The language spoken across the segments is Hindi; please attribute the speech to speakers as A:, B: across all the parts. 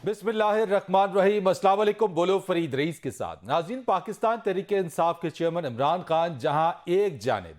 A: बिस्मिल्लाहिर्रहमानिर्रहीम। अस्सलाम वालेकुम। बोलो फरीद रईस के साथ। नाज़रीन, पाकिस्तान तहरीक इंसाफ के चेयरमैन इमरान खान जहां एक जानिब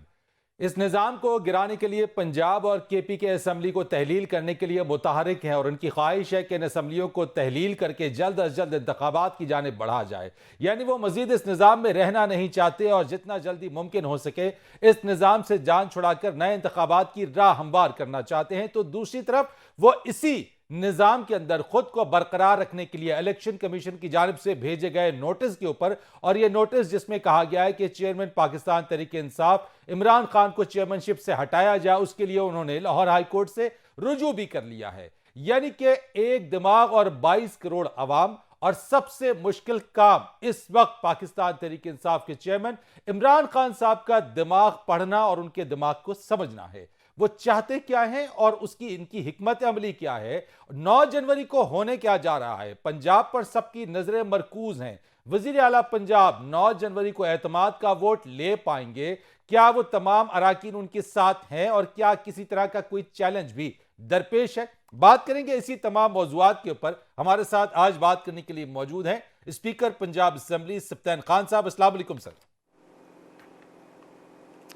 A: इस निज़ाम को गिराने के लिए पंजाब और केपी के असम्बली को तहलील करने के लिए मुतहरिक हैं और उनकी ख्वाहिश है कि इन असम्बलियों को तहलील करके जल्द अज जल्द इंतखाबात की जानिब बढ़ा जाए, यानी वो मजीद इस निज़ाम में रहना नहीं चाहते और जितना जल्दी मुमकिन हो सके इस निज़ाम से जान छुड़ाकर नए इंतखाबात की राह हमवार करना चाहते हैं, तो दूसरी तरफ वो इसी निजाम के अंदर खुद को बरकरार रखने के लिए इलेक्शन कमीशन की जानिब से भेजे गए नोटिस के ऊपर, और यह नोटिस जिसमें कहा गया है कि चेयरमैन पाकिस्तान तहरीक इंसाफ इमरान खान को चेयरमैनशिप से हटाया जाए, उसके लिए उन्होंने लाहौर हाई कोर्ट से रुजू भी कर लिया है। यानी कि एक दिमाग और 22 करोड़ अवाम, और सबसे मुश्किल काम इस वक्त पाकिस्तान तहरीक इंसाफ के चेयरमैन इमरान खान साहब का दिमाग पढ़ना और उनके दिमाग को समझना है। वो चाहते क्या हैं और उसकी इनकी हिकमत अमली क्या है। 9 जनवरी को होने क्या जा रहा है। पंजाब पर सबकी नजरें मरकूज हैं। वजीर आला पंजाब 9 जनवरी को एतमाद का वोट ले पाएंगे? क्या वो तमाम अराकीन उनके साथ हैं और क्या किसी तरह का कोई चैलेंज भी दरपेश है? बात करेंगे इसी तमाम मौजूआत के ऊपर। हमारे साथ आज बात करने के लिए मौजूद हैं स्पीकर पंजाब असम्बली सप्तान खान साहब। अस्सलाम वालेकुम सर।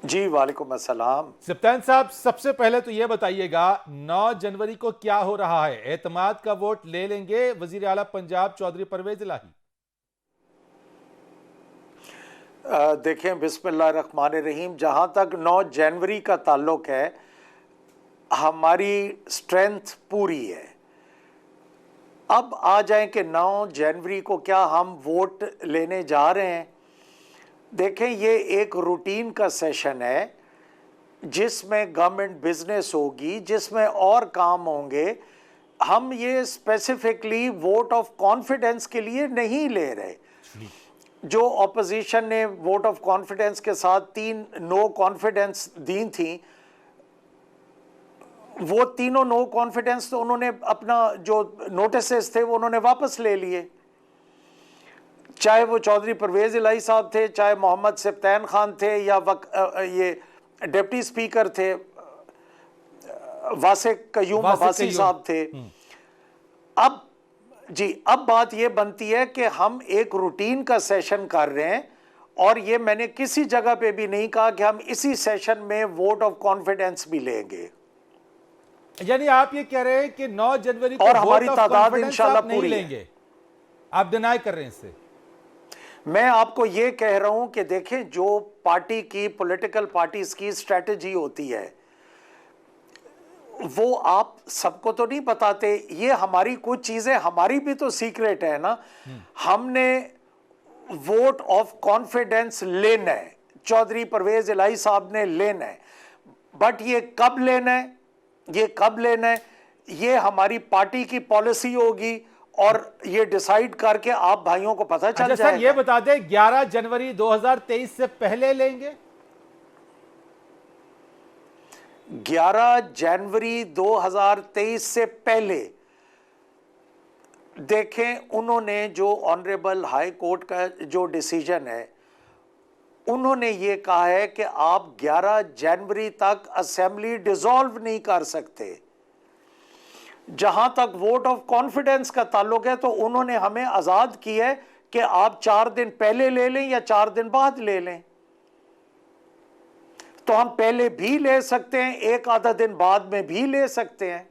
B: जी वालेकुम अस्सलाम।
A: सप्तान साहब, सबसे पहले तो यह बताइएगा 9 जनवरी को क्या हो रहा है? एतमाद का वोट ले लेंगे वजीर आला पंजाब चौधरी परवेज इलाही?
B: देखें, बिस्मिल्लाहिर्रहमानिर्रहीम, जहां तक 9 जनवरी का ताल्लुक है, हमारी स्ट्रेंथ पूरी है। अब आ जाएं कि 9 जनवरी को क्या हम वोट लेने जा रहे हैं। देखें, ये एक रूटीन का सेशन है जिसमें गवर्नमेंट बिजनेस होगी, जिसमें और काम होंगे। हम ये स्पेसिफिकली वोट ऑफ कॉन्फिडेंस के लिए नहीं ले रहे। जो ऑपोजिशन ने वोट ऑफ कॉन्फिडेंस के साथ 3 नो कॉन्फिडेंस दी थी, वो तीनों नो कॉन्फिडेंस तो उन्होंने अपना जो नोटिसेस थे वो उन्होंने वापस ले लिए। चाहे वो चौधरी परवेज इलाही साहब थे, चाहे मोहम्मद सप्तान खान थे, या ये डिप्टी स्पीकर थे वासे कयूम अब्बासी साहब थे। अब बात ये बनती है कि हम एक रूटीन का सेशन कर रहे हैं, और ये मैंने किसी जगह पे भी नहीं कहा कि हम इसी सेशन में वोट ऑफ कॉन्फिडेंस भी लेंगे।
A: यानी आप ये कह रहे हैं कि 9 जनवरी को
B: और हमारी तादाद इंशाल्लाह पूरी
A: लेंगे? आप डिनाई कर रहे हैं इससे?
B: मैं आपको ये कह रहा हूं कि देखें, जो पार्टी की पॉलिटिकल पार्टीज की स्ट्रेटजी होती है वो आप सबको तो नहीं बताते। ये हमारी कुछ चीजें हमारी भी तो सीक्रेट है ना। हमने वोट ऑफ कॉन्फिडेंस लेना है, चौधरी परवेज इलाही साहब ने लेना है, बट ये कब लेना है, ये हमारी पार्टी की पॉलिसी होगी और ये डिसाइड करके आप भाइयों को पता चल जाएगा।
A: सर ये बता दें, 11 जनवरी 2023 से पहले लेंगे?
B: 11 जनवरी 2023 से पहले देखें, उन्होंने जो ऑनरेबल हाई कोर्ट का जो डिसीजन है, उन्होंने ये कहा है कि आप 11 जनवरी तक असेंबली डिसॉल्व नहीं कर सकते। जहां तक वोट ऑफ कॉन्फिडेंस का ताल्लुक है तो उन्होंने हमें आजाद किया है कि आप 4 दिन पहले ले लें या 4 दिन बाद ले लें। तो हम पहले भी ले सकते हैं, एक आधा दिन बाद में भी ले सकते हैं,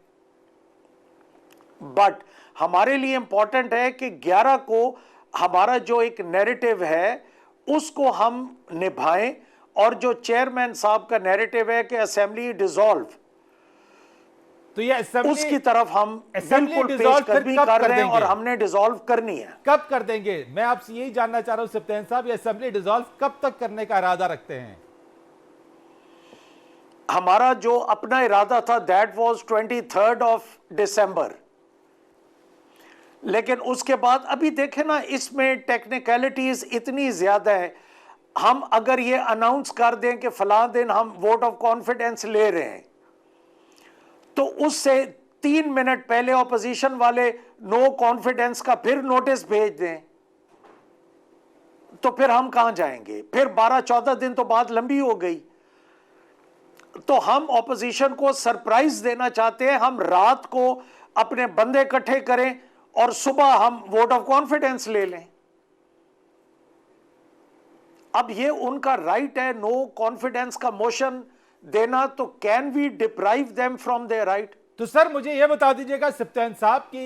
B: बट हमारे लिए इंपॉर्टेंट है कि 11 को हमारा जो एक नैरेटिव है उसको हम निभाएं, और जो चेयरमैन साहब का नैरेटिव है कि असेंबली डिसॉल्व,
A: तो ये
B: उसकी तरफ हम बिल्कुल पेशकदमी कर रहे हैं और हमने डिसॉल्व करनी है।
A: कब कर देंगे? मैं आपसे यही जानना चाह रहा हूं सप्तान साहब, ये असेंबली डिसॉल्व कब तक करने का इरादा रखते हैं?
B: हमारा जो अपना इरादा था दैट वाज 23 ऑफ दिसंबर, लेकिन उसके बाद अभी देखें ना, इसमें टेक्निकलिटीज इतनी ज्यादा है। हम अगर ये अनाउंस कर दें कि फलां दिन हम वोट ऑफ कॉन्फिडेंस ले रहे हैं, तो उससे 3 मिनट पहले ऑपोजिशन वाले नो कॉन्फिडेंस का फिर नोटिस भेज दें, तो फिर हम कहां जाएंगे? फिर 12-14 दिन तो बात लंबी हो गई। तो हम ऑपोजिशन को सरप्राइज देना चाहते हैं। हम रात को अपने बंदे इकट्ठे करें और सुबह हम वोट ऑफ कॉन्फिडेंस ले लें। अब ये उनका राइट है नो कॉन्फिडेंस का मोशन देना, तो can we deprive them from there right?
A: तो सर मुझे ये बता दीजिएगा सप्तान साहब कि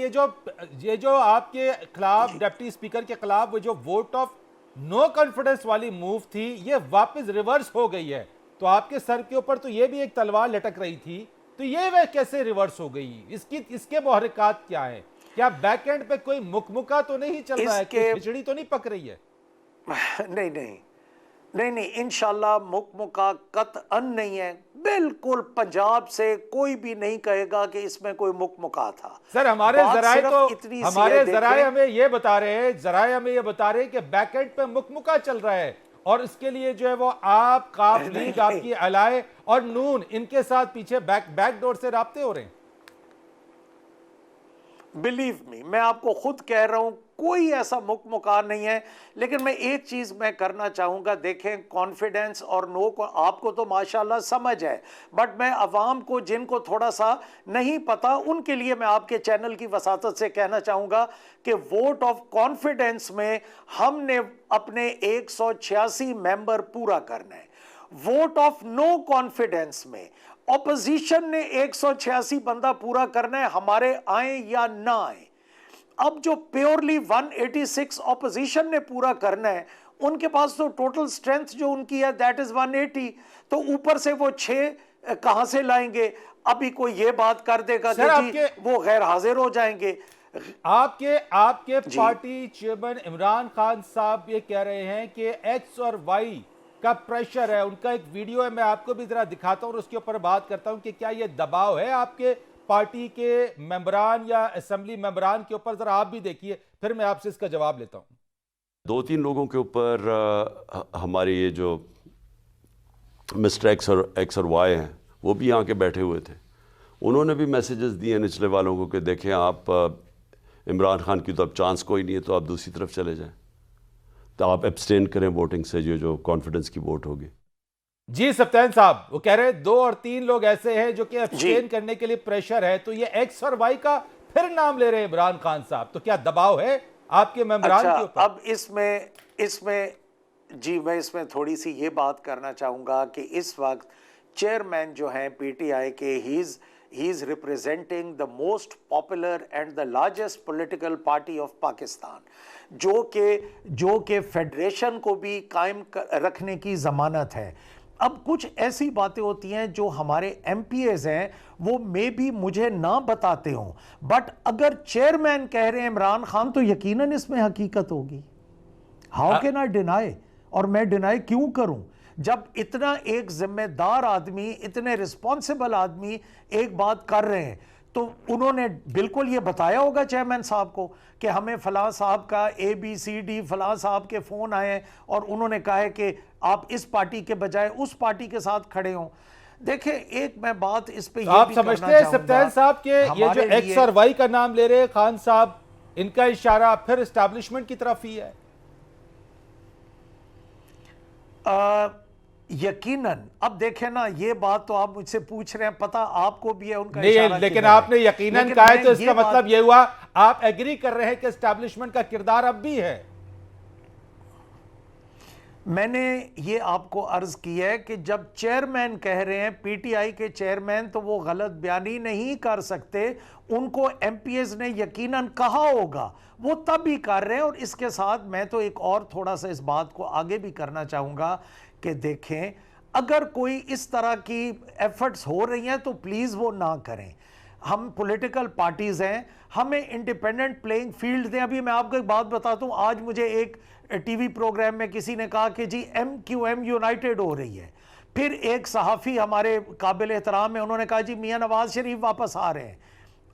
A: ये जो आपके खिलाफ डिप्टी स्पीकर के खिलाफ वो जो वोट ऑफ नो कॉन्फिडेंस वाली मूव थी, ये वापस रिवर्स हो गई है, तो आपके सर के ऊपर तो ये भी एक तलवार लटक रही थी, तो ये वह कैसे रिवर्स हो गई? इसके मुहर्रिकात क्या है? क्या बैक एंड पे कोई मुकमुका तो नहीं चल रहा है, कोई खिचड़ी तो नहीं पक रही है?
B: नहीं नहीं नहीं नहीं, इंशाल्लाह मुकमुका कतअन नहीं है। बिल्कुल पंजाब से कोई भी नहीं कहेगा कि इसमें कोई मुकमुका था।
A: सर हमारे जराए हमें ये बता रहे हैं कि बैकएंड पे मुकमुका चल रहा है, और इसके लिए जो है वो आप काफ लीग आपकी अलाए और नून इनके साथ पीछे बैकडोर से राब्ते हो रहे हैं।
B: बिलीव मी, मैं आपको खुद कह रहा हूं कोई ऐसा मुकमुका नहीं है। लेकिन मैं एक चीज मैं करना चाहूंगा, देखें कॉन्फिडेंस और नो को आपको तो माशाल्लाह समझ है, बट मैं अवाम को जिनको थोड़ा सा नहीं पता उनके लिए मैं आपके चैनल की वसातत से कहना चाहूंगा कि वोट ऑफ कॉन्फिडेंस में हमने अपने 186 मेंबर पूरा करना है। वोट ऑफ नो कॉन्फिडेंस में ऑपोजिशन ने 186 बंदा पूरा करना है, हमारे आए या ना आए। अब जो प्योरली 186 ऑपोजिशन ने पूरा करना है, उनके पास तो टोटल स्ट्रेंथ जो उनकी है दैट इज 180, तो ऊपर से वो 6 कहां से लाएंगे? अभी कोई ये बात कर देगा कि जी वो गैर हाजिर हो जाएंगे।
A: आपके पार्टी चेयरमैन इमरान खान साहब ये कह रहे हैं कि एक्स और वाई का प्रेशर है, उनका एक वीडियो है, मैं आपको भी जरा दिखाता हूं और उसके ऊपर बात करता हूं कि क्या ये दबाव है आपके पार्टी के मेंबरान या असेंबली मेंबरान के ऊपर। जरा आप भी देखिए, फिर मैं आपसे इसका जवाब लेता हूं।
C: 2-3 लोगों के ऊपर हमारे ये जो मिस्टर एक्स और वाई हैं वो भी यहाँ के बैठे हुए थे, उन्होंने भी मैसेजेस दिए निचले वालों को कि देखें आप इमरान खान की तो अब चांस कोई नहीं है, तो आप दूसरी तरफ चले जाएं, तो आप एब्सटेन करें वोटिंग से, जो कॉन्फिडेंस की वोट होगी।
A: जी सप्तान साहब, वो कह रहे हैं 2 और 3 लोग ऐसे हैं जो कि एब्सटेन करने के लिए प्रेशर है, तो ये एक्स और वाई का फिर नाम ले रहे हैं इमरान खान साहब, तो क्या दबाव है आपके मेंबरान के ऊपर?
B: अब इसमें जी मैं इसमें थोड़ी सी ये बात करना चाहूंगा कि इस वक्त चेयरमैन जो हैं पीटीआई के, he is representing the most popular and the largest political party of Pakistan, जो के फेडरेशन को भी कायम रखने की जमानत है। अब कुछ ऐसी बातें होती हैं जो हमारे एमपीएज हैं वो मे भी मुझे ना बताते हों, बट अगर चेयरमैन कह रहे हैं इमरान खान, तो यकीनन इसमें हकीकत होगी। How can I deny? और मैं डिनाई क्यों करूं जब इतना एक जिम्मेदार आदमी, इतने रिस्पॉन्सिबल आदमी एक बात कर रहे हैं। तो उन्होंने बिल्कुल ये बताया होगा चेयरमैन साहब को कि हमें फलां साहब का ABCD फलां साहब के फ़ोन आए हैं और उन्होंने कहा है कि आप इस पार्टी के बजाय उस पार्टी के साथ खड़े हों। देखें, एक मैं बात इस पे
A: आप समझते हैं सप्तान साहब के ये जो एक्स और वाई का नाम ले रहे हैं खान साहब, इनका इशारा फिर एस्टैब्लिशमेंट की तरफ ही है?
B: यकीनन। अब देखें ना, ये बात तो आप मुझसे पूछ रहे हैं, पता आपको भी है उनका
A: नहीं, लेकिन आपने यकीनन कहा है, तो इसका मतलब ये हुआ आप एग्री कर रहे हैं कि एस्टैब्लिशमेंट का किरदार अब भी है।
B: मैंने ये आपको अर्ज किया है कि जब चेयरमैन कह रहे हैं, पीटीआई के चेयरमैन, तो वो गलत बयानी नहीं कर सकते। उनको एमपीएस ने यकीनन कहा होगा, वो तब भी कर रहे हैं। और इसके साथ मैं तो एक और थोड़ा सा इस बात को आगे भी करना चाहूँगा कि देखें, अगर कोई इस तरह की एफर्ट्स हो रही हैं तो प्लीज़ वो ना करें। हम पॉलिटिकल पार्टीज़ हैं, हमें इंडिपेंडेंट प्लेइंग फील्ड दें। अभी मैं आपको एक बात बताता हूँ, आज मुझे एक टीवी प्रोग्राम में किसी ने कहा कि जी MQM यूनाइटेड हो रही है। फिर एक सहाफ़ी हमारे काबिल एहतराम है, उन्होंने कहा जी मियाँ नवाज शरीफ वापस आ रहे हैं।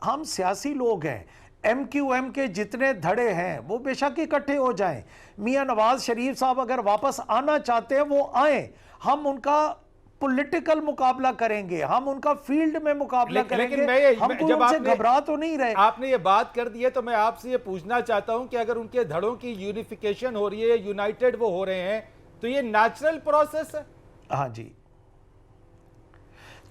B: हम सियासी लोग हैं, MQM के जितने धड़े हैं वो बेशक इकट्ठे हो जाएं। मियाँ नवाज शरीफ साहब अगर वापस आना चाहते हैं वो आए, हम उनका पॉलिटिकल मुकाबला करेंगे, हम उनका फील्ड में मुकाबला करेंगे। हम जब उनसे घबरा तो नहीं रहे।
A: आपने ये बात कर दी है तो मैं आपसे ये पूछना चाहता हूं कि अगर उनके धड़ों की यूनिफिकेशन हो रही है, यूनाइटेड वो हो रहे हैं, तो ये नेचुरल प्रोसेस है?
B: हाँ जी,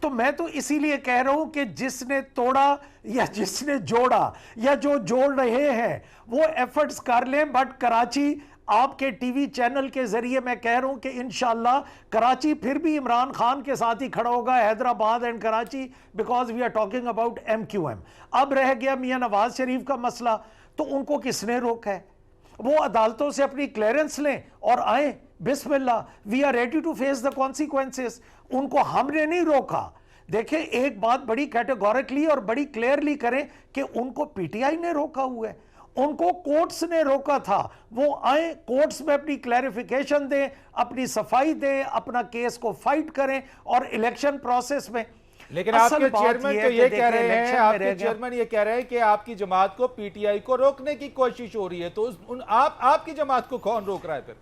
B: तो मैं तो इसीलिए कह रहा हूं कि जिसने तोड़ा या जिसने जोड़ा या जो जोड़ रहे हैं वो एफर्ट्स कर लें, बट कराची आपके टीवी चैनल के जरिए मैं कह रहा हूं कि इंशाल्लाह कराची फिर भी इमरान खान के साथ ही खड़ा होगा, Hyderabad and Karachi, because we are talking about MQM। अब रह गया मियां नवाज शरीफ का मसला, तो उनको किसने रोका है? वो अदालतों से अपनी क्लियरेंस लें और आए, बिस्मिल्लाह, we are ready to face the consequences. उनको हमने नहीं रोका। देखें, एक बात बड़ी कैटेगोरिकली और बड़ी क्लियरली करें कि उनको PTI ने रोका हुआ है, उनको कोर्ट्स ने रोका था। वो आए, कोर्ट्स में अपनी क्लैरिफिकेशन दें, अपनी सफाई दें, अपना केस को फाइट करें और इलेक्शन प्रोसेस में।
A: लेकिन आपके चेयरमैन तो ये कह रहे हैं, आपके चेयरमैन ये कह रहे हैं कि आपकी जमात को PTI को रोकने की कोशिश हो रही है, तो आपकी जमात को कौन रोक रहा है फिर?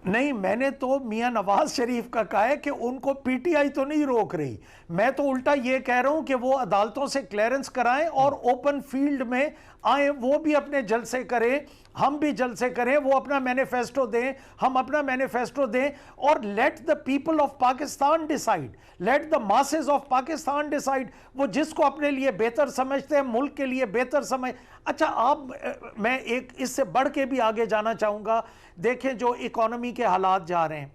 B: नहीं, मैंने तो मियां नवाज शरीफ का कहा है कि उनको PTI तो नहीं रोक रही। मैं तो उल्टा ये कह रहा हूं कि वो अदालतों से क्लियरेंस कराएं और ओपन फील्ड में आए, वो भी अपने जलसे करें, हम भी जलसे करें, वो अपना मैनिफेस्टो दें, हम अपना मैनिफेस्टो दें, और let the people of Pakistan decide, let the masses of Pakistan decide. वो जिसको अपने लिए बेहतर समझते हैं, मुल्क के लिए बेहतर समझ। अच्छा, आप मैं एक इससे बढ़ के भी आगे जाना चाहूँगा। देखें, जो इकोनॉमी के हालात जा रहे हैं,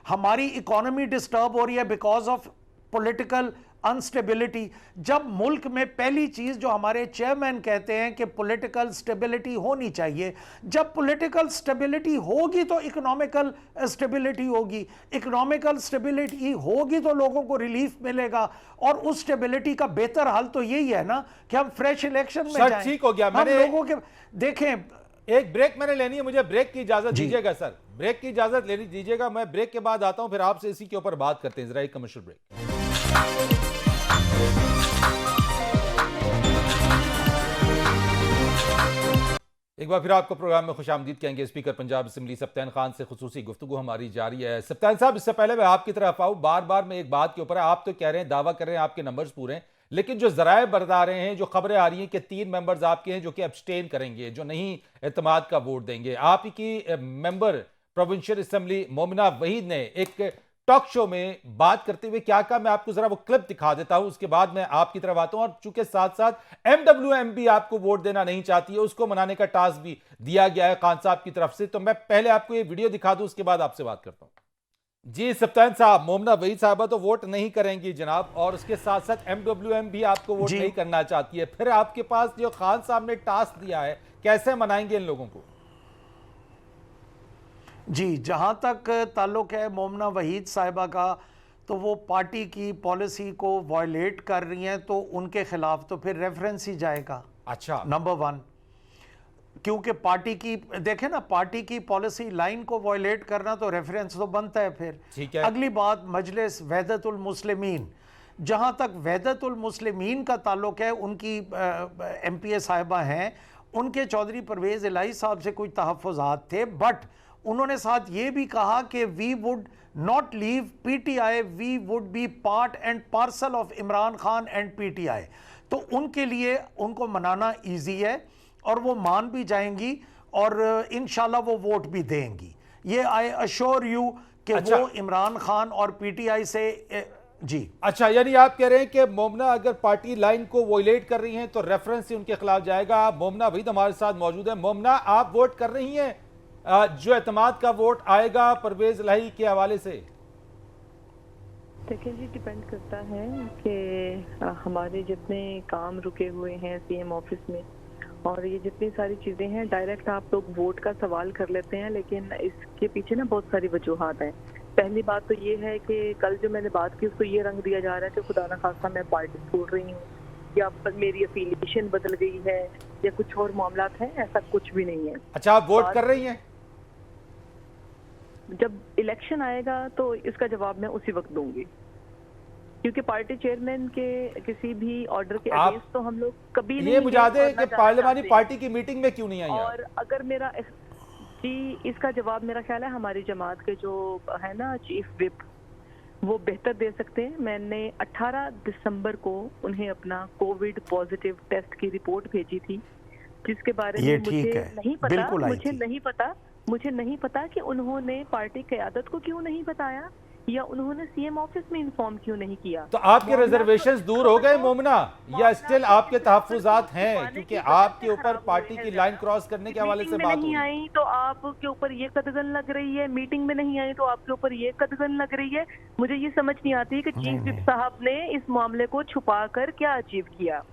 B: हमारी इकोनॉमी डिस्टर्ब हो रही है बिकॉज ऑफ पॉलिटिकल अनस्टेबिलिटी। जब मुल्क में पहली चीज जो हमारे चेयरमैन कहते हैं कि पॉलिटिकल स्टेबिलिटी होनी चाहिए, जब पॉलिटिकल स्टेबिलिटी होगी तो इकोनॉमिकल स्टेबिलिटी होगी, इकोनॉमिकल स्टेबिलिटी होगी तो लोगों को रिलीफ मिलेगा, और उस स्टेबिलिटी का बेहतर हल तो यही है ना कि हम फ्रेश इलेक्शन में जाएं।
A: ठीक हो गया,
B: हम लोगों के देखें,
A: एक ब्रेक मैंने लेनी है, मुझे ब्रेक की इजाजत दीजिएगा सर, ब्रेक की इजाजत लेनी दीजिएगा। मैं ब्रेक के बाद आता हूं, फिर आपसे इसी के ऊपर बात करते हैं। जरा एक कमर्शियल ब्रेक। एक बार फिर आपको प्रोग्राम में खुशामदीद कहेंगे। स्पीकर पंजाब असेंबली सप्तान खान से खुसूसी गुफ्तगू हमारी जारी है। सप्तान साहब, इससे पहले मैं आपकी तरफ आऊं, बार बार मैं एक बात के ऊपर, आप तो कह रहे हैं, दावा कर रहे हैं आपके नंबर्स पूरे हैं, लेकिन जो जराए बता रहे हैं, जो खबरें आ रही हैं कि 3 मेंबर्स आपके हैं जो कि एब्सटेन करेंगे, जो नहीं एतमाद का वोट देंगे। आप ही की member provincial assembly Momina Waheed ने एक टॉक शो में बात करते हुए क्या कहा, मैं आपको जरा वो क्लिप दिखा देता हूं, उसके बाद मैं आपकी तरफ आता हूं। और चूंकि साथ साथ MWM भी आपको वोट देना नहीं चाहती है, उसको मनाने का टास्क भी दिया गया है खान साहब की तरफ से, तो मैं पहले आपको ये वीडियो दिखा दूं, उसके बाद आपसे बात करता हूं। जी सप्तान साहब, मोमिना वहीद साहबा तो वोट नहीं करेंगी जनाब, और उसके साथ साथ MWM भी आपको वोट नहीं करना चाहती है। फिर आपके पास जो खान साहब ने टास्क दिया है, कैसे मनाएंगे इन लोगों को?
B: जी, जहाँ तक ताल्लुक़ है मोमिना वहीद साहिबा का, तो वो पार्टी की पॉलिसी को वायलेट कर रही हैं, तो उनके खिलाफ तो फिर रेफरेंस ही जाएगा।
A: अच्छा,
B: नंबर 1, क्योंकि पार्टी की, देखें ना, पार्टी की पॉलिसी लाइन को वायलेट करना तो रेफरेंस तो बनता है। फिर
A: ठीक है।
B: अगली बात, मजलिस वहदतुल मुस्लिमीन, जहाँ तक वहदतुल मुस्लिमीन का ताल्लुक़ है, उनकी MPA साहिबा हैं, उनके चौधरी परवेज़ इलाही साहब से कुछ तहफ़्फ़ुज़ात थे, बट उन्होंने साथ ये भी कहा कि we would not leave PTI, we would be part and parcel of Imran Khan and PTI। तो उनके लिए उनको मनाना इजी है और वो मान भी जाएंगी और इंशाल्लाह वो वोट भी देंगी। ये आई अश्योर यू कि वो इमरान खान और PTI से जी।
A: अच्छा, यानी आप कह रहे हैं कि मोमिना अगर पार्टी लाइन को वॉयलेट कर रही हैं तो रेफरेंस ही उनके खिलाफ जाएगा। मोमिना वहीद हमारे साथ मौजूद है। मोमिना, आप वोट कर रही हैं जो एतमाद का वोट आएगा परवेज इलाही के हवाले से?
D: देखिए जी, डिपेंड करता है कि हमारे जितने काम रुके हुए हैं CM ऑफिस में, और ये जितनी सारी चीजें हैं, डायरेक्ट आप लोग वोट का सवाल कर लेते हैं, लेकिन इसके पीछे ना बहुत सारी वजूहात हैं। पहली बात तो ये है कि कल जो मैंने बात की उसको ये रंग दिया जा रहा है कि खुदा ना खास्ता मैं पार्टी छोड़ रही हूँ या मेरी अफिलिएशन बदल गई है या कुछ और मामला है। ऐसा कुछ भी नहीं है।
A: अच्छा, आप वोट कर रही हैं?
D: जब इलेक्शन आएगा तो इसका जवाब मैं उसी वक्त दूंगी, क्योंकि पार्टी चेयरमैन के किसी भी ऑर्डर के अगेंस्ट तो हम लोग कभी नहीं।
A: ये मुझादे कि पार्लियामानी पार्टी की मीटिंग में क्यों नहीं आई?
D: और अगर मेरा जी, इसका जवाब मेरा ख्याल है हमारी जमात के जो है ना चीफ विप, वो बेहतर दे सकते हैं। मैंने 18 दिसंबर को उन्हें अपना कोविड पॉजिटिव टेस्ट की रिपोर्ट भेजी थी, जिसके बारे में मुझे नहीं पता कि उन्होंने पार्टी क़यादत को क्यों नहीं बताया या उन्होंने सीएम ऑफिस में इन्फॉर्म क्यों नहीं किया?
A: तो आपके रिजर्वेशंस दूर हो गए मोमना, या स्टिल आपके तहफ्फुज़ात हैं, क्योंकि आपके ऊपर पार्टी की लाइन क्रॉस करने के हवाले से
D: मीटिंग में
A: बात
D: नहीं
A: हुई?
D: आई तो आपके ऊपर ये कदगन लग रही है, मीटिंग में नहीं आई तो आपके ऊपर ये कदगन लग रही है। मुझे ये समझ नहीं आती कि चीफ विप साहब ने इस मामले को छुपा कर क्या अचीव किया।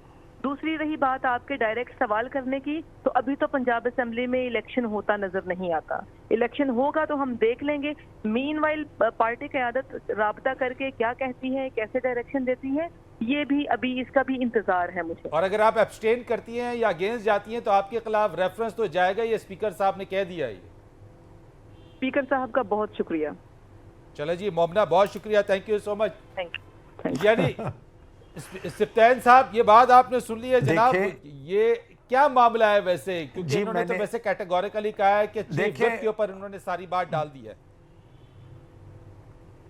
D: दूसरी रही बात आपके डायरेक्ट सवाल करने की, तो अभी तो पंजाब असेंबली में इलेक्शन होता नजर नहीं आता। इलेक्शन होगा तो हम देख लेंगे। मीनवाइल पार्टी क़यादत राब्ता करके क्या कहती है, कैसे डायरेक्शन देती है, ये भी अभी इसका भी इंतजार है मुझे।
A: और अगर आप एब्सटेन करती हैं या अगेंस्ट जाती हैं तो आपके खिलाफ रेफरेंस तो जाएगा, ये स्पीकर साहब ने कह दिया है।
D: स्पीकर साहब का बहुत शुक्रिया।
A: चलो जी मोमना, बहुत शुक्रिया, thank you so much.
D: Thank you.
A: यानी सिप्तान साहब, ये बात आपने सुन ली है जनाब, ये क्या मामला है वैसे? क्योंकि इन्होंने तो वैसे कैटेगोरिकली कहा है कि चीफ विप के ऊपर उन्होंने सारी बात डाल दी है।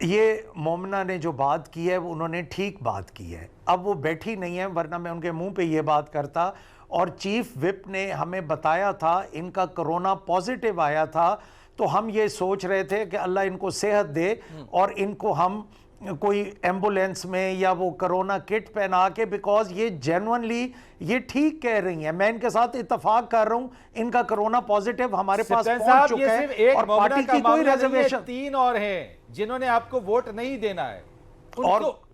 B: ये मोमना ने जो बात की है वो उन्होंने ठीक बात की है। अब वो बैठी नहीं है, वरना मैं उनके मुंह पे ये बात करता। और चीफ विप ने हमें बताया था इनका कोरोना पॉजिटिव आया था, तो हम ये सोच रहे थे कि अल्लाह इनको सेहत दे और इनको हम कोई एम्बुलेंस में या वो कोरोना किट पहना के, बिकॉज ये जेन्युइनली ये ठीक कह रही हैं, मैं इनके साथ इत्तेफाक कर रहा हूं, इनका कोरोना पॉजिटिव हमारे पास पहुंच चुका है और पार्टी की कोई रिजर्वेशन।
A: 3 और हैं जिन्होंने आपको वोट नहीं देना है,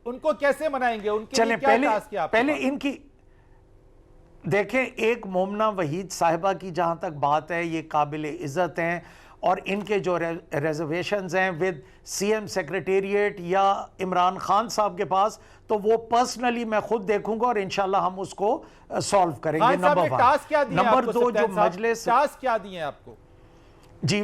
A: उनको कैसे मनाएंगे? उनके
B: चलें,
A: लिए क्या टास्क है आपके
B: पहले
A: पास?
B: इनकी देखें, एक मोमना वहीद साहिबा की जहां तक बात है, ये काबिल इज्जत हैं और इनके जो रिजर्वेशंस हैं विद सीएम सेक्रेटेरिएट या इमरान खान साहब के पास, तो वो पर्सनली मैं खुद देखूंगा और इंशाल्लाह हम उसको सॉल्व करेंगे। नंबर 1।
A: टास्क क्या दिए
B: नंबर
A: आपको
B: 2 जो
A: सत्यान साहब?
B: मजलिस
A: टास्क क्या दिए आपको?
B: जी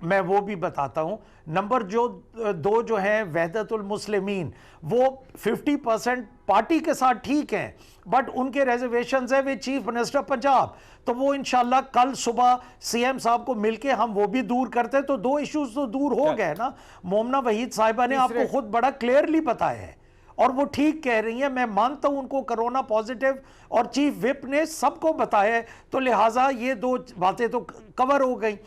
B: मैं वो भी बताता हूं। नंबर 2 जो है वहदतुल मुस्लिमीन, वो 50% पार्टी के साथ ठीक हैं, बट उनके रिजर्वेशंस है विद चीफ मिनिस्टर पंजाब, तो वो इंशाल्लाह कल सुबह सीएम साहब को मिलके हम वो भी दूर करते, तो 2 इश्यूज तो दूर हो गए ना। मोमना वहीद साहिबा ने आपको खुद बड़ा क्लियरली बताया है और वो ठीक कह रही हैं। मैं मानता हूं उनको कोरोना पॉजिटिव और चीफ विप ने सबको बताया है, तो लिहाजा ये 2 बातें तो कवर हो गई।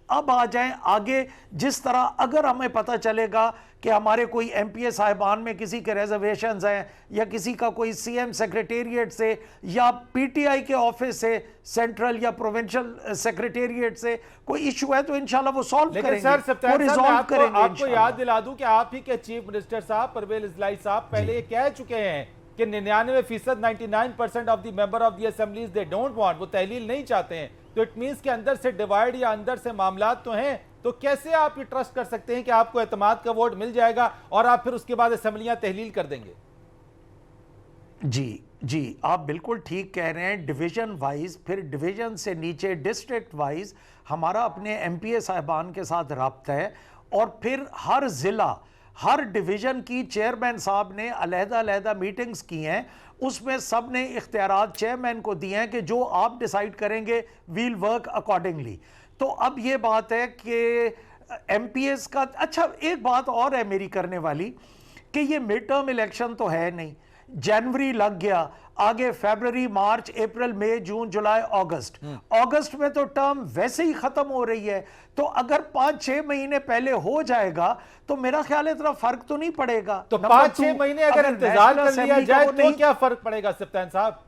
B: अब आ जाएं आगे। जिस तरह अगर हमें पता चलेगा कि हमारे कोई एमपीए साहिबान में किसी के रिजर्वेशंस हैं या किसी का कोई सीएम सेक्रेटेरिएट से या पीटीआई के ऑफिस से, सेंट्रल या प्रोविंशियल सेक्रेटेरिएट से कोई इशू है, तो इंशाल्लाह वो सॉल्व करेंगे।
A: लेकिन सर सत्यान साहब,
B: करेंगे।
A: आपको याद दिला दूं कि आप ही के चीफ मिनिस्टर साहब परवेज इजलाई साहब पहले ये कह चुके हैं कि 99% 99% of the member of the assemblies they don't want, वो तहलील नहीं चाहते हैं। तो इट मींस के अंदर से डिवाइड या अंदर से मामलात तो हैं, तो कैसे आप ये ट्रस्ट कर सकते हैं कि आपको एतमाद का वोट मिल जाएगा और आप फिर उसके बाद असेंबलियां तहलील कर देंगे?
B: जी आप बिल्कुल ठीक कह रहे हैं। डिवीजन वाइज, फिर डिवीजन से नीचे डिस्ट्रिक्ट वाइज हमारा अपने एमपीए साहिबान के साथ राब्ता है और फिर हर जिला, हर डिवीजन की चेयरमैन साहब ने अलहदा मीटिंग्स की हैं, उसमें सब ने इख्तियारात चेयरमैन को दिए हैं कि जो आप डिसाइड करेंगे वील वर्क अकॉर्डिंगली। तो अब ये बात है कि एमपीएस का, अच्छा एक बात और है मेरी करने वाली कि ये मिड टर्म इलेक्शन तो है नहीं, जनवरी लग गया, आगे फरवरी, मार्च, अप्रैल, मई, जून, जुलाई, अगस्त में तो टर्म वैसे ही खत्म हो रही है। तो अगर 5-6 महीने पहले हो जाएगा तो मेरा ख्याल है इतना फर्क तो नहीं पड़ेगा।
A: तो 5-6 महीने अगर इंतजार कर लिया जाए तो क्या फर्क पड़ेगा सिप्तान साहब?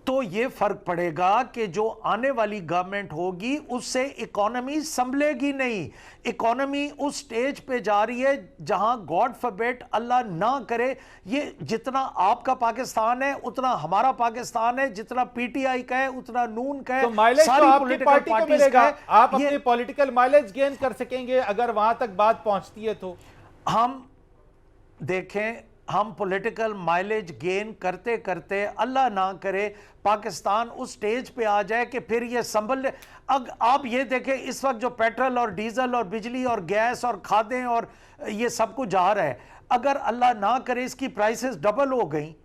B: तो ये फर्क पड़ेगा कि जो आने वाली गवर्नमेंट होगी उससे इकोनॉमी संभलेगी नहीं। इकोनॉमी उस स्टेज पे जा रही है जहां गॉड फॉरबिड, अल्लाह ना करे, ये जितना आपका पाकिस्तान है उतना हमारा पाकिस्तान है, जितना पीटीआई का है उतना नून का है,
A: तो माइलेज तो आपकी पार्टी को मिलेगा, आप अपनी
B: ये
A: पॉलिटिकल माइलेज गेन कर सकेंगे अगर वहां तक बात पहुंचती है। तो हम
B: देखें, हम पॉलिटिकल माइलेज गेन करते करते अल्लाह ना करे पाकिस्तान उस स्टेज पे आ जाए कि फिर ये संभल। आप ये देखें इस वक्त जो पेट्रोल और डीजल और बिजली और गैस और खादें और ये सब कुछ जा रहा है, अगर अल्लाह ना करे इसकी प्राइसेस डबल हो गई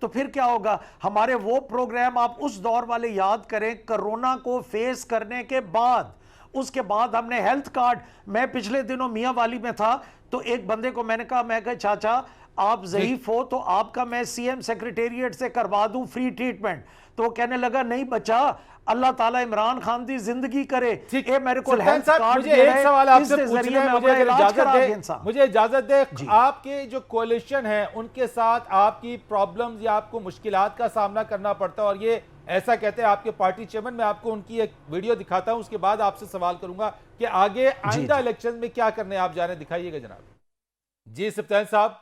B: तो फिर क्या होगा? हमारे वो प्रोग्राम आप उस दौर वाले याद करें, कोरोना को फेस करने के बाद, उसके बाद हमने हेल्थ कार्ड, मैं पिछले दिनों मियाँ वाली में था तो एक बंदे को मैंने कहा, मैं कहा चाचा आप ज़ईफ हो तो आपका मैं सीएम सेक्रेटेरिएट से करवा दूं फ्री ट्रीटमेंट। तो वो कहने लगा नहीं बच्चा, अल्लाह ताला इमरान खान की जिंदगी करे,
A: ठीक।
B: ये मेरे को
A: सत्यान
B: हेल्थ
A: साहब,
B: कार्ड
A: मुझे
B: दे
A: एक
B: रहे,
A: सवाल आपसे
B: इसके
A: पूछना
B: जरिए
A: है,
B: मैं
A: मुझे
B: अपना
A: अगर
B: इलाज
A: इजाजत
B: करा
A: दे,
B: दूं इंसान।
A: मुझे इजाजत दे।
B: जी।
A: आपके जो कोalition है उनके साथ आपकी प्रॉब्लम्स या आपको मुश्किलात का सामना करना पड़ता है, और ये ऐसा कहते हैं आपके पार्टी चेयरमैन। मैं आपको उनकी एक वीडियो दिखाता हूं, उसके बाद आपसे सवाल करूंगा कि आगे आइंदा इलेक्शन में क्या करने आप जा रहे हैं। दिखाइएगा जनाब। जी सत्यान साहब,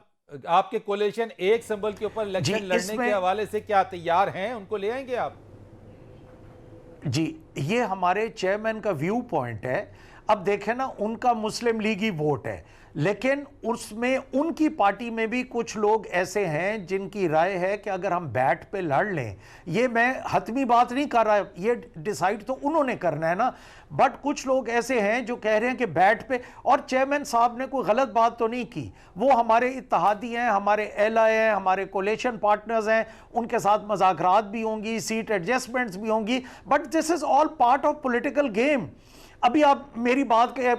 A: आपके कोalition एक संबल के ऊपर इलेक्शन लड़ने
B: इसमें-
A: के हवाले से क्या तैयार हैं? उनको ले आएंगे आप?
B: जी, ये हमारे चेयरमैन का व्यू पॉइंट है। अब देखें ना, उनका मुस्लिम लीगी वोट है, लेकिन उसमें उनकी पार्टी में भी कुछ लोग ऐसे हैं जिनकी राय है कि अगर हम बैट पे लड़ लें, ये मैं हतमी बात नहीं कर रहा, ये डिसाइड तो उन्होंने करना है ना, बट कुछ लोग ऐसे हैं जो कह रहे हैं कि बैट पे, और चेयरमैन साहब ने कोई गलत बात तो नहीं की, वो हमारे इत्तेहादी हैं, हमारे एलआई हैं, हमारे कोलेशन पार्टनर्स हैं, उनके साथ मज़ाकरात भी होंगी, सीट एडजस्टमेंट्स भी होंगी, but this is all part of political game. अभी आप मेरी बात के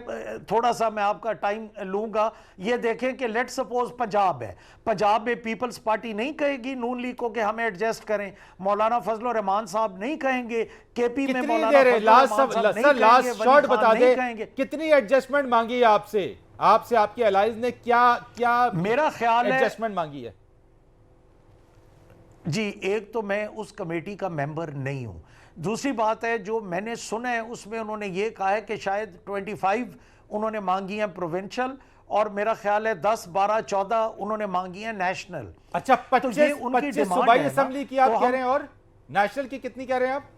B: थोड़ा सा मैं आपका टाइम लूंगा। ये देखें कि लेट सपोज पंजाब है, पंजाब में पीपल्स पार्टी नहीं कहेगी नून लीग को कि हमें एडजस्ट करें, मौलाना फजल रहमान साहब नहीं कहेंगे, केपी में
A: कितनी
B: मौलाना
A: देर है?
B: फजल रहमान साहब नहीं कहेंगे,
A: लास्ट
B: वली
A: शॉट
B: खान
A: बता
B: नहीं
A: दे,
B: कहेंगे।
A: कितनी एडजस्टमेंट मांगी है आपसे? आपसे आपके अलाइज ने क्या क्या
B: मेरा ख्याल है
A: एडजस्टमेंट मांगी है?
B: जी, एक तो मैं उस कमेटी का मेंबर नहीं हूं, दूसरी बात है जो मैंने सुना है उसमें उन्होंने ये कहा है कि शायद 25 उन्होंने मांगी हैं प्रोविंशियल, और मेरा ख्याल है 10, 12, 14 उन्होंने मांगी हैं नेशनल।
A: अच्छा,
B: तो ये
A: 25
B: उनकी
A: 25
B: डिमांड
A: सूबाई
B: है ना,
A: असेंबली की आप
B: तो
A: कह
B: हम-
A: रहे हैं, और नेशनल की कितनी कह रहे हैं आप?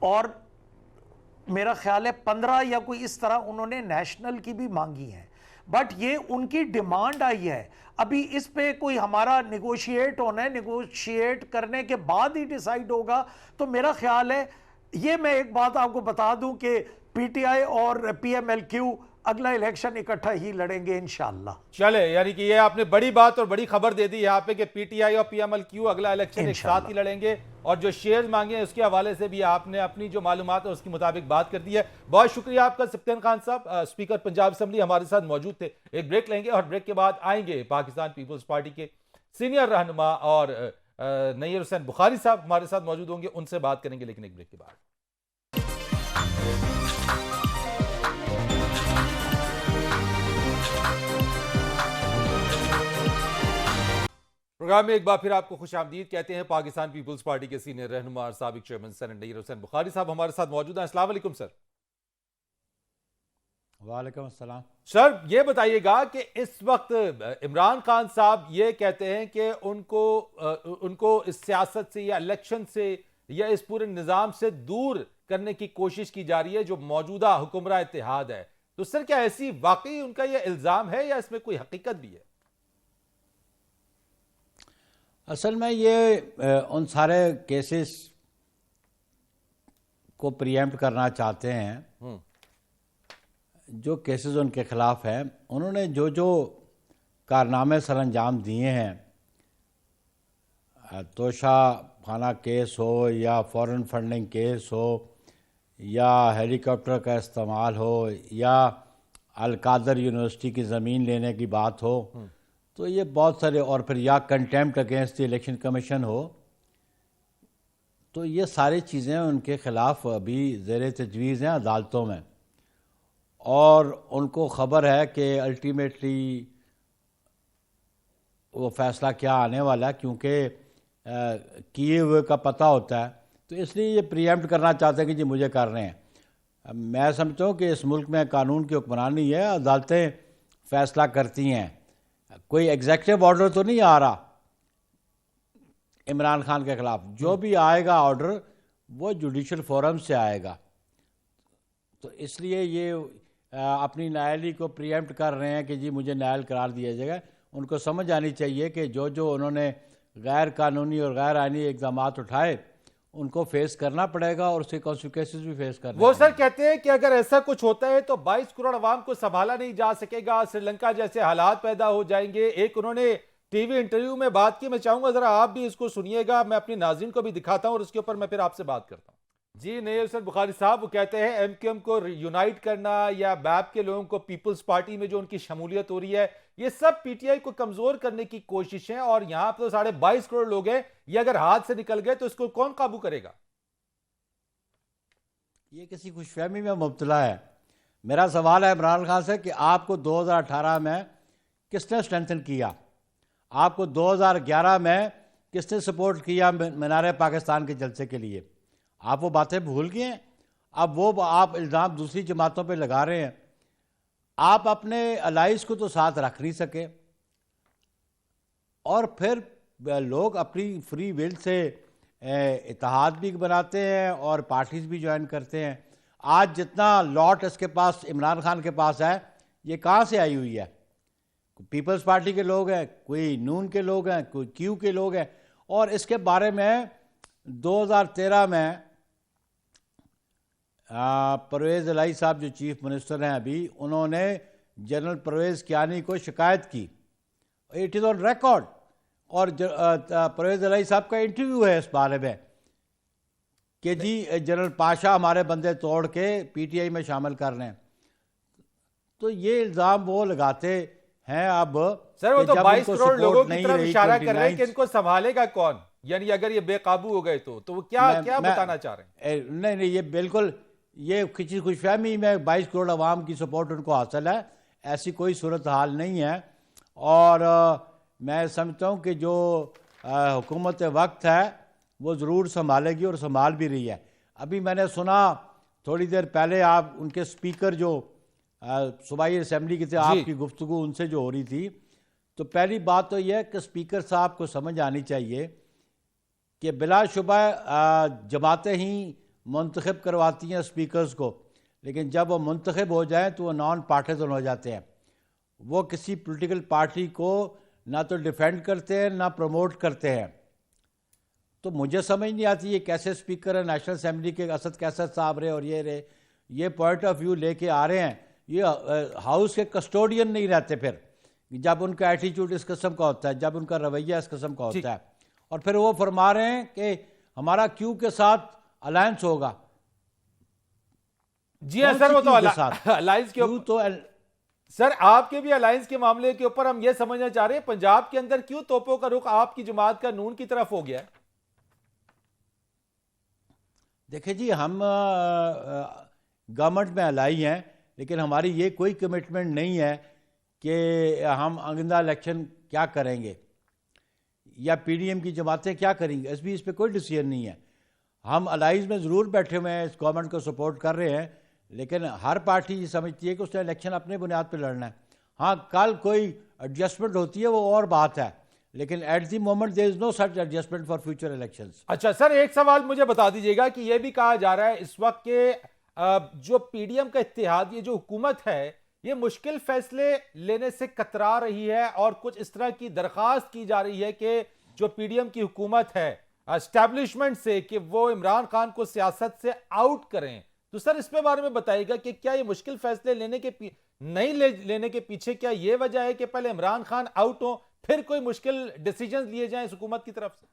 B: और मेरा ख्याल है 15 या कोई इस तरह उन्होंने नेशनल की भी मांगी है, बट ये उनकी डिमांड आई है। अभी इस पे कोई हमारा निगोशिएट होना है, निगोशिएट करने के बाद ही डिसाइड होगा। तो मेरा ख्याल है, ये मैं एक बात आपको बता दूं कि पीटीआई और पीएमएलक्यू अगला इलेक्शन इकट्ठा ही लड़ेंगे इंशाल्लाह।
A: चले, यानी कि ये आपने बड़ी बात और बड़ी खबर दे दी यहाँ पे कि पीटीआई और पीएमएलक्यू अगला इलेक्शन एक साथ ही लड़ेंगे, और जो शेयर्स मांगे हैं उसके हवाले से भी आपने अपनी जो मालूमात है उसके मुताबिक बात कर दी है। बहुत शुक्रिया आपका सत्यान खान साहब। स्पीकर पंजाब असेंबली हमारे साथ मौजूद थे। एक ब्रेक लेंगे और ब्रेक के बाद आएंगे पाकिस्तान पीपल्स पार्टी के सीनियर रहनुमा और नईर हुसैन बुखारी साहब हमारे साथ मौजूद होंगे, उनसे बात करेंगे, लेकिन एक ब्रेक के बाद। प्रोग्राम में एक बार फिर आपको खुशामदीद कहते हैं। पाकिस्तान पीपल्स पार्टी के सीनियर रहनुमा और साबिक चेयरमैन सेनेट नईर हुसैन बुखारी साहब हमारे साथ मौजूद हैं। अस्सलाम वालेकुम सर।
E: वालेकुम अस्सलाम।
A: सर, ये बताइएगा कि इस वक्त इमरान खान साहब ये कहते हैं कि उनको इस सियासत से या इलेक्शन से या इस पूरे निज़ाम से दूर करने की कोशिश की जा रही है जो मौजूदा हुक्मरान इत्तेहाद है। तो सर, क्या ऐसी वाकई उनका यह इल्ज़ाम है या इसमें कोई हकीकत भी है?
E: असल में ये उन सारे केसेस को प्रीएम्प्ट करना चाहते हैं जो केसेस उनके खिलाफ हैं। उन्होंने जो जो कारनामे सर अंजाम दिए हैं, तोशा खाना केस हो या फॉरेन फंडिंग केस हो या हेलीकॉप्टर का इस्तेमाल हो या अलकादर यूनिवर्सिटी की ज़मीन लेने की बात हो, तो ये बहुत सारे, और फिर या contempt against the election commission हो, तो ये सारी चीज़ें उनके ख़िलाफ़ अभी ज़ेर तजवीज़ हैं अदालतों में, और उनको ख़बर है कि अल्टीमेटली वो फ़ैसला क्या आने वाला है, क्योंकि किए हुए का पता होता है। तो इसलिए ये प्रीएम्प्ट करना चाहते हैं कि जी मुझे कर रहे हैं। मैं समझता हूँ कि इस मुल्क में कानून की हुक्मरानी है, अदालतें फ़ैसला करती हैं, कोई एग्जेक्टिव ऑर्डर तो नहीं आ रहा इमरान खान के खिलाफ। जो भी आएगा ऑर्डर वो जुडिशल फोरम से आएगा। तो इसलिए ये अपनी नायली को प्रीएम्प्ट कर रहे हैं कि जी मुझे नायल करार दिया जाएगा। उनको समझ आनी चाहिए कि जो जो उन्होंने गैर कानूनी और गैर आईनी इक़दाम उठाए उनको फेस करना पड़ेगा, और उसके कॉन्सिक्वेंसेस भी फेस करने
A: वो सर कहते हैं कि अगर ऐसा कुछ होता है तो 22 करोड़ अवाम को संभाला नहीं जा सकेगा, श्रीलंका जैसे हालात पैदा हो जाएंगे। एक उन्होंने टीवी इंटरव्यू में बात की, मैं चाहूंगा जरा आप भी इसको सुनिएगा, मैं अपनी नाज़रीन को भी दिखाता हूं और उसके ऊपर मैं फिर आपसे बात करता हूं। जी नहीं हुसैन बुखारी साहब, वो कहते हैं एमक्यूएम को यूनाइट करना या बैप के लोगों को पीपल्स पार्टी में जो उनकी शमूलियत हो रही है, ये सब पीटीआई को कमजोर करने की कोशिश है। और यहां पर तो 22.5 करोड़ लोग हैं, ये अगर हाथ से निकल गए तो इसको कौन काबू करेगा?
E: ये किसी खुशफहमी में मुब्तला है। मेरा सवाल है इमरान खान से कि आपको 2018 में किसने स्ट्रेंथन किया? आपको 2011 में किसने सपोर्ट किया मीनार पाकिस्तान के जलसे के लिए? आप वो बातें भूल गए हैं। अब वो आप इल्ज़ाम दूसरी जमातों पे लगा रहे हैं। आप अपने अलाइज को तो साथ रख नहीं सके, और फिर लोग अपनी फ्री विल से इत्तेहाद भी बनाते हैं और पार्टीज भी ज्वाइन करते हैं। आज जितना लॉट इसके पास, इमरान खान के पास है, ये कहाँ से आई हुई है? पीपल्स पार्टी के लोग हैं, कोई नून के लोग हैं, कोई क्यू के लोग हैं। और इसके बारे में 2013 में परवेज़ इलाही साहब जो चीफ मिनिस्टर हैं अभी, उन्होंने जनरल परवेज़ कियानी को शिकायत की। It is on record. और परवेज़ इलाही साहब का इंटरव्यू है इस बारे में कि जी जनरल पाशा हमारे बंदे तोड़ के पीटीआई में शामिल कर रहे हैं। तो ये इल्ज़ाम वो लगाते हैं अब।
A: सर वो तो 22 करोड़ लोगों की तरफ इशारा कर रहे हैं कि
E: 29
A: इनको संभालेगा कौन? यानी अगर ये बेकाबू हो गए तो वो क्या बताना चाह रहे हैं?
E: नहीं, ये बिल्कुल, ये किसी खुशफहमी में 22 करोड़ अवाम की सपोर्ट उनको हासिल है, ऐसी कोई सूरत हाल नहीं है। और मैं समझता हूँ कि जो हुकूमत वक्त है वो ज़रूर संभालेगी और संभाल भी रही है। अभी मैंने सुना थोड़ी देर पहले, आप उनके स्पीकर जो सूबाई असम्बली की थे, आपकी गुफ्तगू उनसे जो हो रही थी, तो पहली बात तो यह है कि स्पीकर साहब को समझ आनी चाहिए कि बिलाशुबा जमातें ही मुंतखब करवाती हैं स्पीकर्स को, लेकिन जब वो मुंतखब हो जाएं तो वो नॉन पार्टिजन हो जाते हैं। वो किसी पॉलिटिकल पार्टी को ना तो डिफेंड करते हैं ना प्रमोट करते हैं। तो मुझे समझ नहीं आती ये कैसे स्पीकर है नेशनल असम्बली के, असद कैसर साहब रहे और ये रहे, ये पॉइंट ऑफ व्यू लेके आ रहे हैं। ये हाउस के कस्टोडियन नहीं रहते फिर, जब उनका एटीट्यूड इस किस्म का होता है, जब उनका रवैया इस किस्म का होता है। और फिर वो फरमा रहे हैं कि हमारा क्यू के साथ अलायंस होगा।
A: जी हाँ सर, वो तो अलायंस के
E: तो
A: सर आपके भी अलायंस के मामले के ऊपर हम ये समझना चाह रहे हैं, पंजाब के अंदर क्यों तोपों का रुख आपकी जमात का नून की तरफ हो गया है?
E: देखिए जी, हम गवर्नमेंट में अलाई हैं, लेकिन हमारी ये कोई कमिटमेंट नहीं है कि हम आइंदा इलेक्शन क्या करेंगे या पीडीएम की जमातें क्या करेंगी। इस पर कोई डिसीजन नहीं है। हम अलाइज में ज़रूर बैठे हुए हैं, इस गवर्नमेंट को सपोर्ट कर रहे हैं, लेकिन हर पार्टी ये समझती है कि उसने इलेक्शन अपने बुनियाद पर लड़ना है। हाँ, कल कोई एडजस्टमेंट होती है वो और बात है, लेकिन at the moment there is no such adjustment for future elections.
A: अच्छा सर, एक सवाल मुझे बता दीजिएगा कि यह भी कहा जा रहा है इस वक्त के जो पीडीएम का इत्तेहाद, ये जो हुकूमत है, ये मुश्किल फैसले लेने से कतरा रही है और कुछ इस तरह की दरखास्त की जा रही है कि जो पीडीएम की हुकूमत है एस्टैब्लिशमेंट से, कि वो इमरान खान को सियासत से आउट करें। तो सर इस पे बारे में बताइएगा कि क्या ये मुश्किल फैसले लेने के पीछे क्या ये वजह है कि पहले इमरान खान आउट हो, फिर कोई मुश्किल डिसीजन लिए जाएं इस हुकूमत की तरफ से?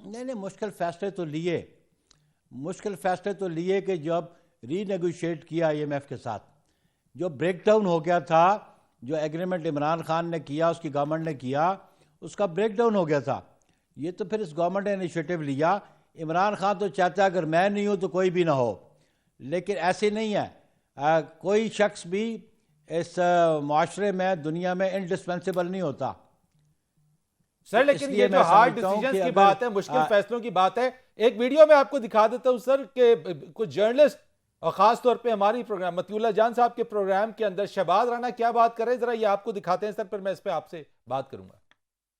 E: नहीं, मुश्किल फैसले तो लिए कि जब रीनेगोशिएट किया आईएमएफ के साथ, जो ब्रेकडाउन हो गया था, जो एग्रीमेंट इमरान खान ने किया, उसकी गवर्नमेंट ने किया, उसका ब्रेकडाउन हो गया था। ये तो फिर इस गवर्नमेंट ने इनिशिएटिव लिया। इमरान खान तो चाहता है अगर मैं नहीं हूं तो कोई भी ना हो, लेकिन ऐसे नहीं है। कोई शख्स भी इस माशरे में, दुनिया में इंडिस्पेंसिबल नहीं होता
A: सर। लेकिन ये जो हार्ड डिसीजंस की बात है, मुश्किल फैसलों की बात है, एक वीडियो में आपको दिखा देता हूं सर कि कुछ जर्नलिस्ट और खास तौर पे हमारी प्रोग्राम मतियुल्लाह जान साहब के प्रोग्राम के अंदर शहबाज राणा क्या बात कर रहे हैं, जरा ये आपको दिखाते हैं सर, फिर मैं इस पे आपसे बात करूंगा।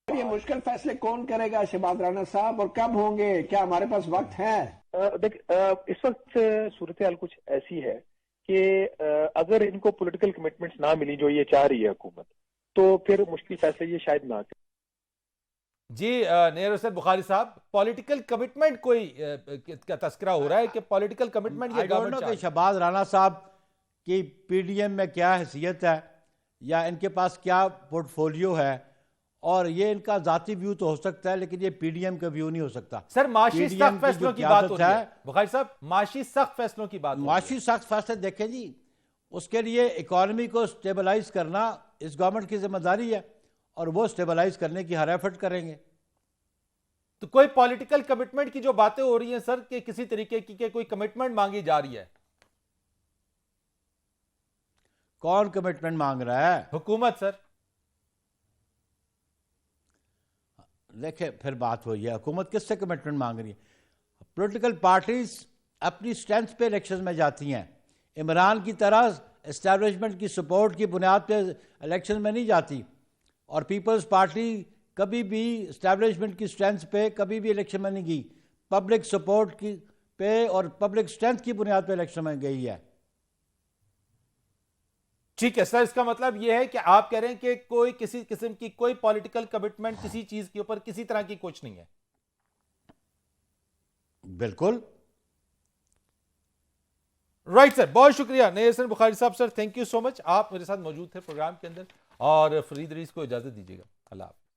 F: ये मुश्किल फैसले कौन करेगा शहबाज राणा साहब, और कब होंगे? क्या हमारे पास वक्त है?
G: देख, इस वक्त सूरत हाल कुछ ऐसी है कि अगर इनको पॉलिटिकल कमिटमेंट्स ना मिली जो ये चाह रही है हुकूमत, तो फिर मुश्किल फैसले ये शायद ना करें।
A: जी नेहर हुसैन बुखारी साहब, पॉलिटिकल कमिटमेंट कोई का तस्करा हो रहा है कि पॉलिटिकल कमिटमेंट ये गवर्नमेंट
E: के शहबाज राणा साहब की पीडीएम में क्या हैसियत है या इनके पास क्या पोर्टफोलियो है, और ये इनका जाती व्यू तो हो सकता है, लेकिन ये पीडीएम का व्यू नहीं हो सकता।
A: सर माशी
E: PDM
A: सख्त
E: की
A: फैसलों
E: जो
A: की बात हो रही है
E: क़यादत
A: बुखारी साहब, माशी सख्त फैसलों की बात हो रही है।
E: माशी सख्त फैसले देखें जी, उसके लिए इकॉनमी को स्टेबलाइज करना इस गवर्नमेंट की जिम्मेदारी है और वो स्टेबलाइज करने की हर एफर्ट करेंगे।
A: तो कोई पॉलिटिकल कमिटमेंट की जो बातें हो रही हैं सर, कि किसी तरीके की कोई कमिटमेंट मांगी जा रही है?
E: कौन कमिटमेंट मांग रहा है?
A: हुकूमत सर।
E: देखिए फिर बात हुई है, हुकूमत किससे कमिटमेंट मांग रही है? पॉलिटिकल पार्टीज अपनी स्ट्रेंथ पे इलेक्शन में जाती हैं। इमरान की तरह एस्टैब्लिशमेंट की सपोर्ट की बुनियाद पे इलेक्शन में नहीं जाती, और पीपल्स पार्टी कभी भी एस्टैब्लिशमेंट की स्ट्रेंथ पे कभी भी इलेक्शन में नहीं गई, पब्लिक सपोर्ट की पे और पब्लिक स्ट्रेंथ की बुनियाद पे इलेक्शन में गई है।
A: ठीक है सर, इसका मतलब यह है कि आप कह रहे हैं कि कोई किसी किस्म की कोई पॉलिटिकल कमिटमेंट किसी चीज के ऊपर किसी तरह की कुछ नहीं है।
E: बिल्कुल
A: राइट सर, बहुत शुक्रिया नैयर बुखारी साहब। Sir thank you so much, आप मेरे साथ मौजूद थे प्रोग्राम के अंदर। और फरीद रईस को इजाजत दीजिएगा। अल्लाह हाफ़िज़।